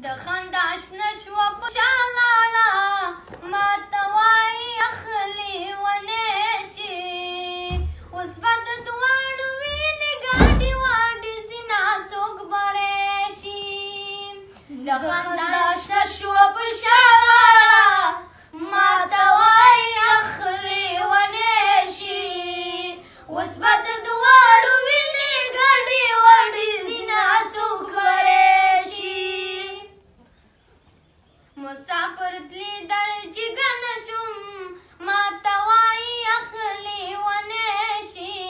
د خندا شنه شوه په شا لاړه ماته وایي اخلي ونې شي اوس به د دواړو وینې ګاډې واډې سینا څوک بری شي د خندا شنه شوه په شا لاړه ماته وایي اخلي ونې شي اوس به د دواړو وینې ګاډې واډې سینا څوک بری شي مسافر تللی در جګه نه شوم ماته وایي اخلي ونې شي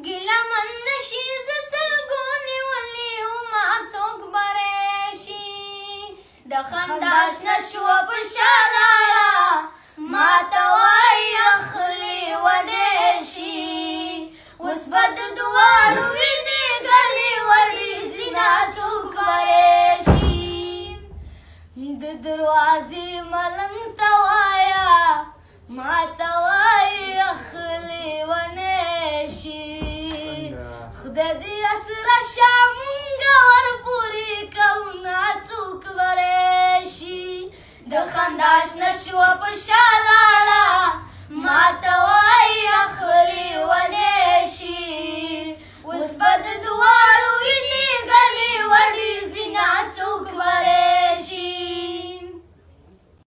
ګیله من نه شي زه سلګو نیولې وما څوک بری شي د خندا شنه شوه په شا لاړه ماته وایي اخلي ونې شي اوس به د دواړو وینې ګډې وړې سینه څوک بری شي د دروازې ملنګ ته وایه ماته وایي اخلي ونې شي خدای دې اسره شه مونږه ورپورې کوو نه څوک بری شي د خندا شنه شوه په شا